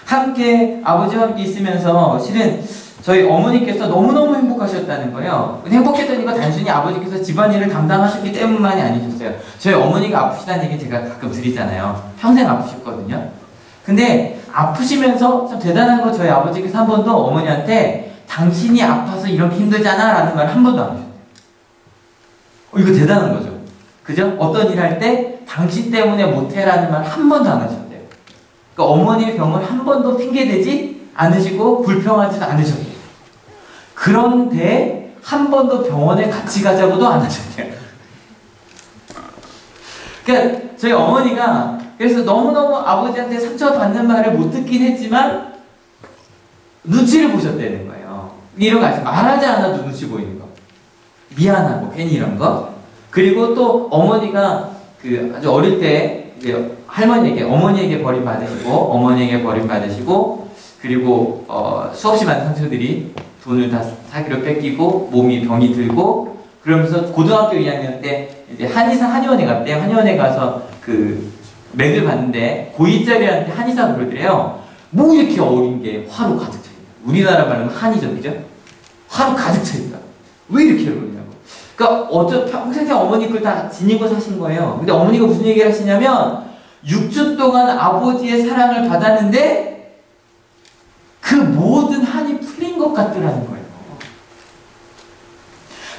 함께, 아버지와 함께 있으면서, 실은 저희 어머니께서 너무너무 행복하셨다는 거예요. 행복했던 이유가 단순히 아버지께서 집안일을 담당하셨기 때문만이 아니셨어요. 저희 어머니가 아프시다는 얘기 제가 가끔 드리잖아요. 평생 아프셨거든요. 근데 아프시면서 참 대단한 거 저희 아버지께서 한 번도 어머니한테 당신이 아파서 이렇게 힘들잖아 라는 말 한 번도 안 하셨어요. 이거 대단한 거죠. 그죠? 어떤 일 할 때 당신 때문에 못해 라는 말 한 번도 안 하셨대요. 그러니까 어머니의 병을 한 번도 핑계대지 않으시고 불평하지도 않으셨대요. 그런데 한 번도 병원에 같이 가자고도 안 하셨대요. 그러니까 저희 어머니가 그래서 너무너무 아버지한테 상처받는 말을 못 듣긴 했지만 눈치를 보셨다는 거예요. 이런 거 아시죠? 말하지 않아도 눈치 보이는 거. 미안하고 괜히 이런 거. 그리고 또 어머니가 그 아주 어릴 때 이제 할머니에게 어머니에게 버림받으시고 어머니에게 버림받으시고 그리고 수없이 많은 상처들이 돈을 다 사기로 뺏기고 몸이 병이 들고 그러면서 고등학교 2학년 때 이제 한의원에 갔대요. 한의원에 가서 그 맥을 봤는데 고2짜리한테 한의사 그러더래요. 뭐 이렇게 어린 게 화로 가득 차 있다. 우리나라 말로는 한의죠, 그죠? 화로 가득 차 있다. 왜 이렇게 그러냐고. 그러니까 평생 어머니 걸 다 지니고 사신 거예요. 근데 어머니가 무슨 얘기를 하시냐면 6주 동안 아버지의 사랑을 받았는데 그 모든 한이 풀린 것 같더라는 거예요.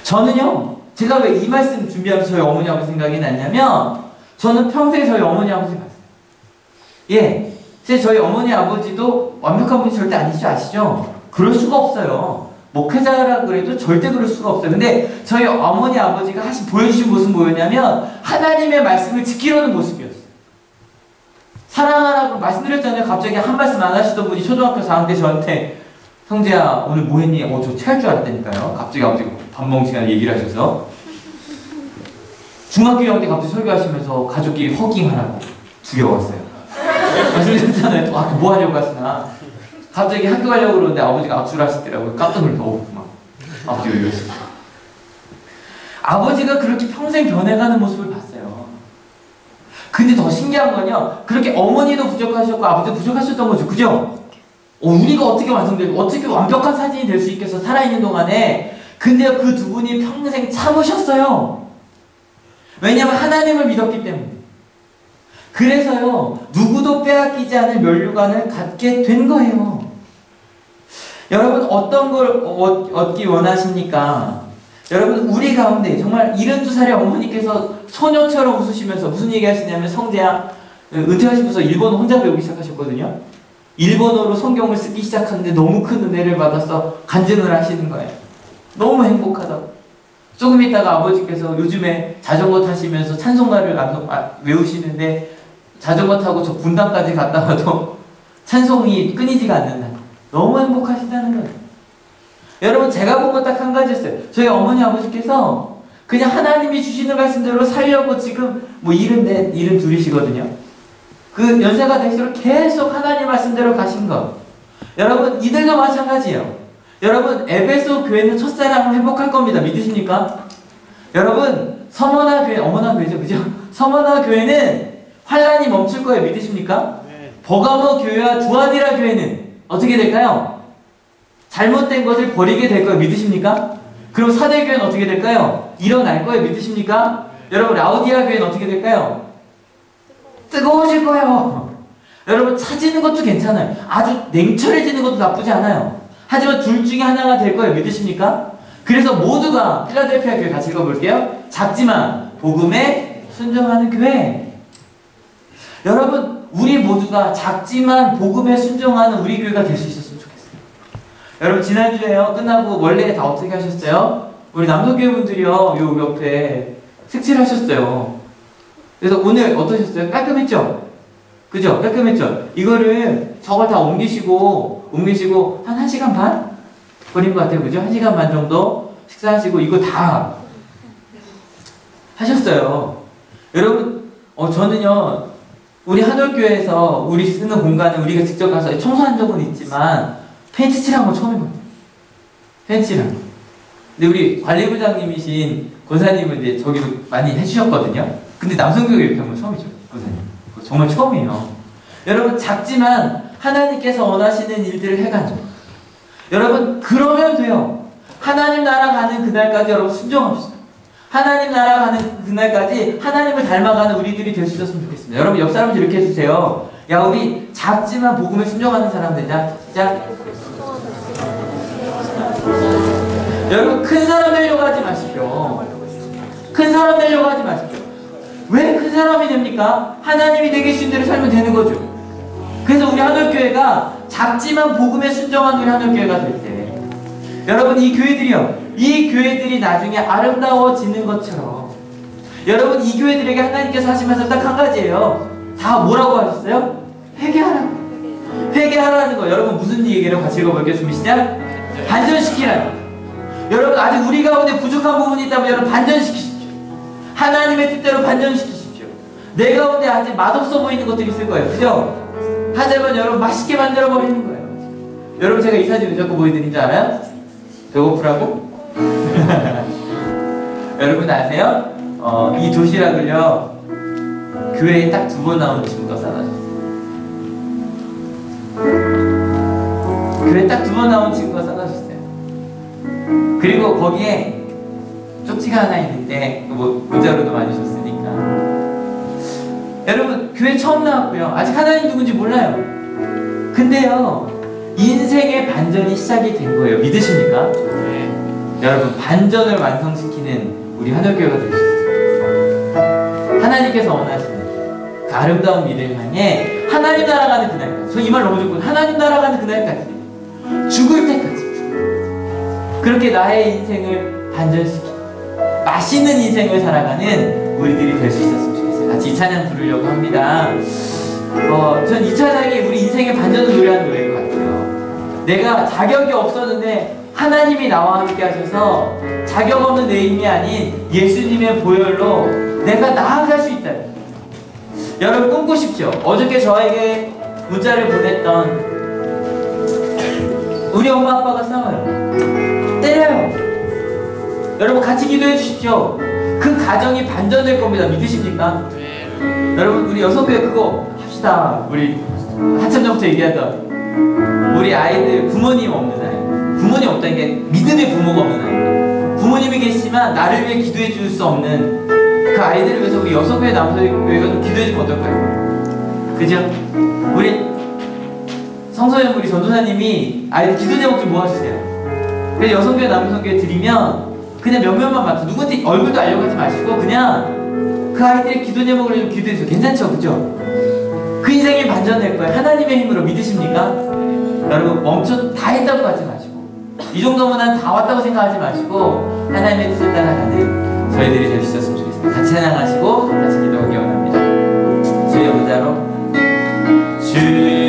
저는요, 제가 왜 이 말씀 준비하면서 저희 어머니 아버지 생각이 났냐면 저는 평생 저희 어머니 아버지 봤어요. 예. 저희 어머니 아버지도 완벽한 분이 절대 아니시죠? 아시죠? 그럴 수가 없어요. 목회자라 그래도 절대 그럴 수가 없어요. 근데 저희 어머니 아버지가 보여주신 모습은 뭐였냐면 하나님의 말씀을 지키려는 모습이었어요. 사랑하라고 말씀드렸잖아요. 갑자기 한 말씀 안 하시던 분이 초등학교 4학년 때 저한테 형제야 오늘 뭐 했니? 저 체할 줄 알았다니까요. 갑자기 아버지가 밥 먹는 시간에 얘기를 하셔서 중학교 2학년 때 갑자기 설교하시면서 가족끼리 허깅하라고 두려웠어요. 말씀드렸잖아요. 뭐 하려고 하시나. 갑자기 학교 가려고 그러는데 아버지가 악수를 하시더라고요. 깜짝 놀라서 막 아버지가 이러셨어요. 아버지가 그렇게 평생 변해가는 모습을 봤어요. 근데 더 신기한 건요. 그렇게 어머니도 부족하셨고 아버지도 부족하셨던 거죠. 그죠? 우리가 어떻게 어떻게 완벽한 사진이 될 수 있겠어. 살아있는 동안에. 근데 그 두 분이 평생 참으셨어요. 왜냐하면 하나님을 믿었기 때문에. 그래서요, 누구도 빼앗기지 않을 면류관을 갖게 된 거예요. 여러분, 어떤 걸 얻기 원하십니까? 여러분, 우리 가운데 정말 72살의 어머니께서 소녀처럼 웃으시면서 무슨 얘기 하시냐면, 성재야, 은퇴하시면서 일본어 혼자 배우기 시작하셨거든요. 일본어로 성경을 쓰기 시작하는데 너무 큰 은혜를 받아서 간증을 하시는 거예요. 너무 행복하다고. 조금 있다가 아버지께서 요즘에 자전거 타시면서 찬송가를 외우시는데 자전거 타고 저 분당까지 갔다 와도 찬송이 끊이지가 않는다. 너무 행복하시다는 거예요. 여러분, 제가 본 건 딱 한 가지였어요. 저희 어머니 아버지께서 그냥 하나님이 주시는 말씀대로 살려고 지금 뭐 74, 72이시거든요. 그 연세가 될수록 계속 하나님 말씀대로 가신 것. 여러분, 이들도 마찬가지예요. 여러분, 에베소 교회는 첫사랑을 회복할 겁니다. 믿으십니까? 여러분, 서머나 교회, 어머나 교회죠, 그죠? 서머나 교회는 환란이 멈출 거예요. 믿으십니까? 네. 버가모 교회와 두아디라 교회는 어떻게 될까요? 잘못된 것을 버리게 될 거예요. 믿으십니까? 그럼 사대 교회는 어떻게 될까요? 일어날 거예요. 믿으십니까? 네. 여러분, 라우디아 교회는 어떻게 될까요? 뜨거워질 거예요. 여러분 차지는 것도 괜찮아요. 아주 냉철해지는 것도 나쁘지 않아요. 하지만 둘 중에 하나가 될 거예요. 믿으십니까? 그래서 모두가 필라델피아 교회 같이 읽어볼게요. 작지만 복음에 순종하는 교회. 여러분 우리 모두가 작지만 복음에 순종하는 우리 교회가 될 수 있었으면 좋겠어요. 여러분 지난주에요 끝나고 원래 다 어떻게 하셨어요? 우리 남성교회 분들이요 요 옆에 색칠하셨어요. 그래서 오늘 어떠셨어요? 깔끔했죠? 그죠? 깔끔했죠? 이거를 저걸 다 옮기시고 한 1시간 반? 걸린 것 같아요. 그죠? 1시간 반 정도 식사하시고 이거 다 하셨어요. 여러분 저는요 우리 한올교회에서 우리 쓰는 공간을 우리가 직접 가서 청소한 적은 있지만 페인트 칠한 건 처음이거든요. 페인트 칠한 거. 근데 우리 관리부장님이신 권사님은 이제 저기도 많이 해주셨거든요. 근데 남성교회 이렇게 한 건 처음이죠. 권사님. 정말 처음이에요. 여러분 작지만 하나님께서 원하시는 일들을 해가죠. 여러분 그러면 돼요. 하나님 나라 가는 그날까지 여러분 순종합시다. 하나님 나라 가는 그날까지 하나님을 닮아가는 우리들이 될 수 있었으면 좋겠습니다. 여러분 옆 사람들 이렇게 해주세요. 야 우리 작지만 복음에 순종하는 사람 되자. 시작. 여러분 큰 사람 되려고 하지 마십시오. 큰 사람 되려고 하지 마십시오. 왜 큰 사람이 됩니까? 하나님이 되게 주신 대로 살면 되는 거죠. 그래서 우리 한올교회가 작지만 복음에 순종한 우리 한올교회가 될 때 여러분 이 교회들이 나중에 아름다워지는 것처럼 여러분 이 교회들에게 하나님께서 하신 말씀 딱 한 가지예요. 다 뭐라고 하셨어요? 회개하라고. 회개하라는 거. 여러분 무슨 얘기를 같이 읽어볼게요. 준비 시작. 반전시키라는 거. 여러분 아직 우리 가운데 부족한 부분이 있다면 여러분 반전시키십시오. 하나님의 뜻대로 반전시키십시오. 내 가운데 아직 맛없어 보이는 것들이 있을 거예요. 그죠? 하지만 여러분 맛있게 만들어버리는 거예요. 여러분 제가 이 사진 왜 자꾸 보여드린 줄 알아요? 배고프라고? 여러분 아세요? 이 도시락을요 교회에 딱 2번 나오는 친구가 싸다 줬어요. 교회에 딱 2번 나온 친구가 싸다 줬어요. 그리고 거기에 쪽지가 하나 있는데 뭐 문자로도 많이 줬으니까 여러분 교회 처음 나왔고요 아직 하나님 누군지 몰라요. 근데요 인생의 반전이 시작이 된 거예요. 믿으십니까? 네. 여러분 반전을 완성시키는 우리 한올교회가 될 수 있어요. 하나님께서 원하시는 그 아름다운 미래를 향해 하나님 나라 가는 그날까지. 저 이 말 너무 좋고 하나님 나라 가는 그날까지 죽을 때까지 그렇게 나의 인생을 반전시키는 맛있는 인생을 살아가는 우리들이 될 수 있었으면 좋겠어요. 같이 이 찬양 부르려고 합니다. 전 이 찬양이 우리 인생의 반전을 노래하는 노래인 것 같아요. 내가 자격이 없었는데 하나님이 나와 함께 하셔서 자격 없는 내 힘이 아닌 예수님의 보혈로 내가 나아갈 수 있다. 여러분 꿈꾸십시오. 어저께 저에게 문자를 보냈던 우리 엄마 아빠가 싸워요. 때려요. 여러분 같이 기도해 주십시오. 그 가정이 반전될 겁니다. 믿으십니까? 여러분 우리 여성교회 그거 합시다. 우리 한참 전부터 얘기하던 우리 아이들 부모님 없는 아이, 부모님 없다는 게 믿음의 부모가 없는 아이, 부모님이 계시지만 나를 위해 기도해 줄 수 없는 그 아이들을 위해서 우리 여성교회 남성교회가 좀 기도해 주면 어떨까요? 그죠? 우리 성소년 우리 전도사님이 아이들 기도 제목 좀 모아주세요. 그래서 여성교회 남성교회 드리면 그냥 몇몇만 맡아 누구한테 얼굴도 알려고 하지 마시고 그냥 그 아이들의 기도 제목을 좀 기도해 주세요. 괜찮죠? 그죠? 그 인생이 반전될 거예요. 하나님의 힘으로. 믿으십니까? 여러분 멈춰 다 했다고 하지 마시고 이 정도면 난 다 왔다고 생각하지 마시고 하나님의 뜻을 따라가는 저희들이 될 수 있었으면 좋겠습니다. 같이 찬양하시고 같이 기도하기 원합니다. 주의 보좌로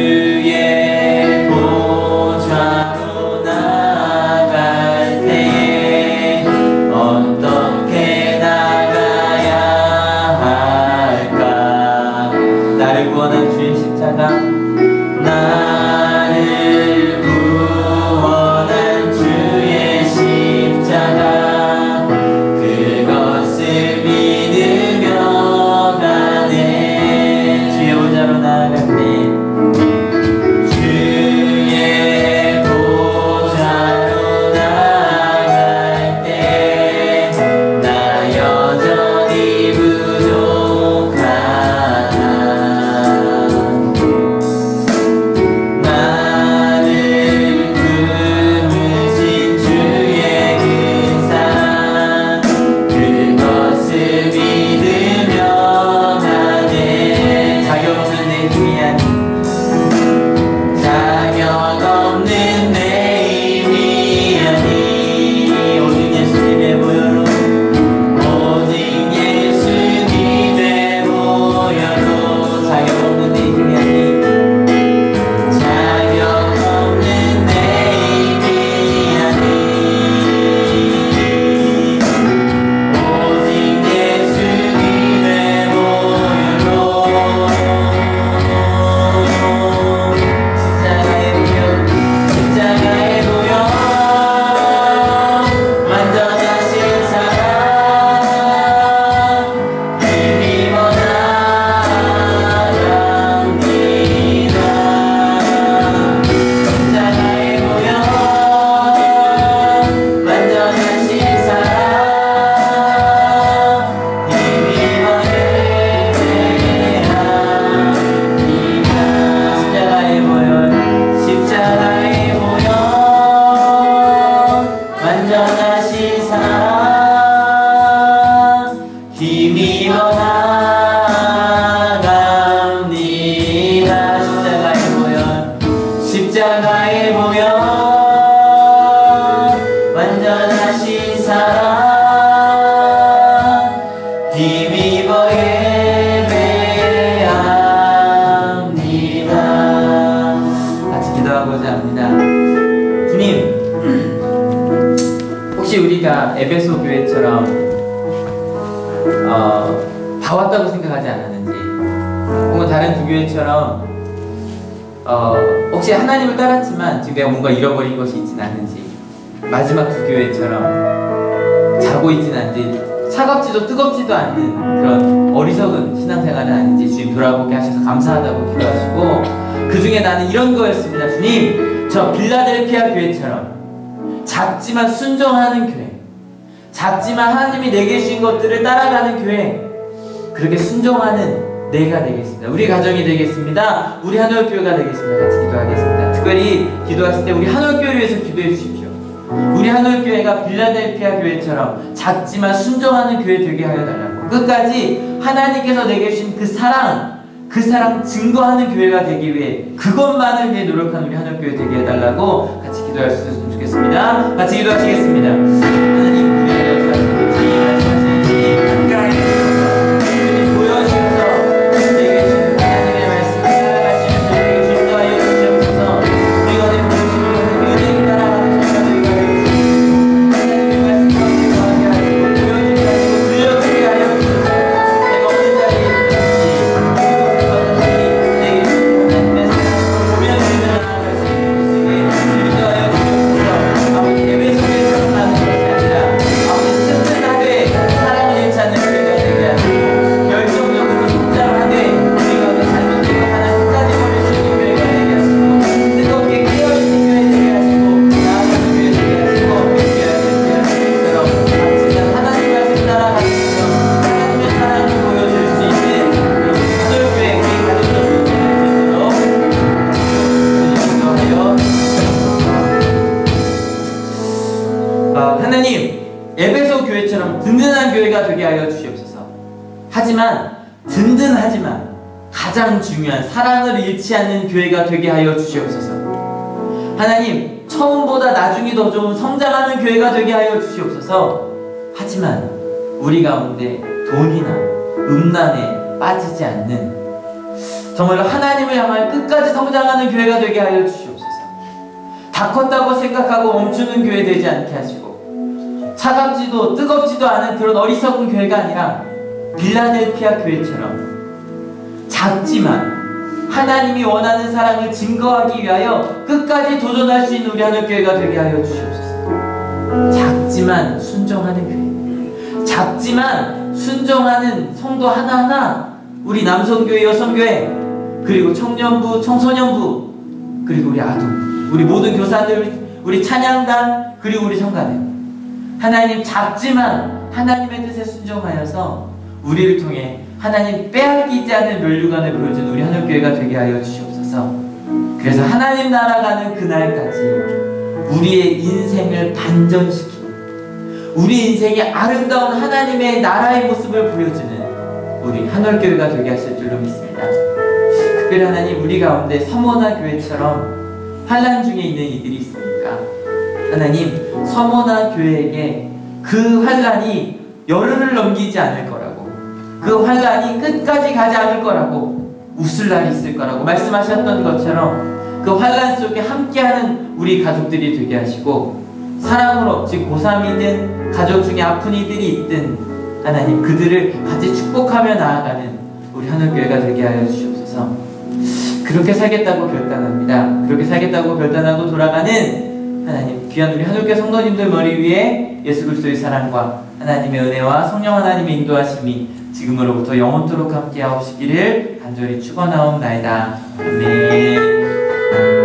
주의 보좌로 나갈 때에 어떻게 나가야 할까. 나를 구원한 주의 십자가 나를 구원한 주의 십자가 그것을 믿음 완전하신 사랑 힘입어 나갑니다. 십자가에 보면 완전하신 사랑 힘입어 예배합니다. 같이 기도하고자 합니다. 주님, 혹시 우리가 에베소 교회처럼 봐왔다고 생각하지 않았는지, 혹은 다른 두 교회처럼 혹시 하나님을 따랐지만 지금 내가 뭔가 잃어버린 것이 있진 않은지, 마지막 두 교회처럼 자고 있진 않은지, 차갑지도 뜨겁지도 않는 그런 어리석은 신앙생활은 아닌지 주님 돌아보게 하셔서 감사하다고 기도하시고, 그 중에 나는 이런 거였습니다. 주님, 저 빌라델피아 교회처럼 작지만 순종하는 교회, 작지만 하나님이 내게 주신 것들을 따라가는 교회, 그렇게 순종하는 내가 되겠습니다. 우리 가정이 되겠습니다. 우리 한올교회가 되겠습니다. 같이 기도하겠습니다. 특별히 기도하실 때 우리 한올교회를 위해서 기도해 주십시오. 우리 한올교회가 빌라델피아 교회처럼 작지만 순종하는 교회 되게 하여 달라고, 끝까지 하나님께서 내게 주신 그 사랑 증거하는 교회가 되기 위해, 그것만을 위해 노력하는 우리 한올교회 되게 해달라고 같이 기도할 수 있으면 좋겠습니다. 같이 기도하시겠습니다. 하나님, 우리가 역사하시는 에베소 교회처럼 든든한 교회가 되게 하여 주시옵소서. 하지만 든든하지만 가장 중요한 사랑을 잃지 않는 교회가 되게 하여 주시옵소서. 하나님, 처음보다 나중이 더 좋은 성장하는 교회가 되게 하여 주시옵소서. 하지만 우리 가운데 돈이나 음란에 빠지지 않는, 정말로 하나님을 향하여 끝까지 성장하는 교회가 되게 하여 주시옵소서. 다 컸다고 생각하고 멈추는 교회 되지 않게 하시고, 차갑지도 뜨겁지도 않은 그런 어리석은 교회가 아니라 빌라델피아 교회처럼 작지만 하나님이 원하는 사랑을 증거하기 위하여 끝까지 도전할 수 있는 우리 하늘교회가 되게 하여 주시옵소서. 작지만 순종하는 교회, 작지만 순종하는 성도 하나하나, 우리 남성교회, 여성교회, 그리고 청년부, 청소년부, 그리고 우리 아동, 우리 모든 교사들, 우리 찬양단, 그리고 우리 성가대, 하나님, 작지만 하나님의 뜻에 순종하여서 우리를 통해 하나님 빼앗기지 않은 면류관을 보여준 우리 하늘교회가 되게 하여 주시옵소서. 그래서 하나님 나라 가는 그날까지 우리의 인생을 반전시키고 우리 인생의 아름다운 하나님의 나라의 모습을 보여주는 우리 하늘교회가 되게 하실 줄로 믿습니다. 특별히 하나님, 우리 가운데 서모나 교회처럼 환난 중에 있는 이들이 있으니까 하나님, 서모나 교회에게 그 환난이 열흘을 넘기지 않을 거라고, 그 환난이 끝까지 가지 않을 거라고, 웃을 날이 있을 거라고 말씀하셨던 것처럼 그 환난 속에 함께하는 우리 가족들이 되게 하시고, 사랑으로, 즉 고3이든 가족 중에 아픈 이들이 있든 하나님, 그들을 같이 축복하며 나아가는 우리 하늘교회가 되게 하여 주시옵소서. 그렇게 살겠다고 결단합니다. 그렇게 살겠다고 결단하고 돌아가는 하나님, 귀한 우리 하늘교회 성도님들 머리 위에 예수 그리스도의 사랑과 하나님의 은혜와 성령 하나님의 인도하심이 지금으로부터 영원토록 함께 하옵시기를 간절히 축원하옵나이다. 아멘.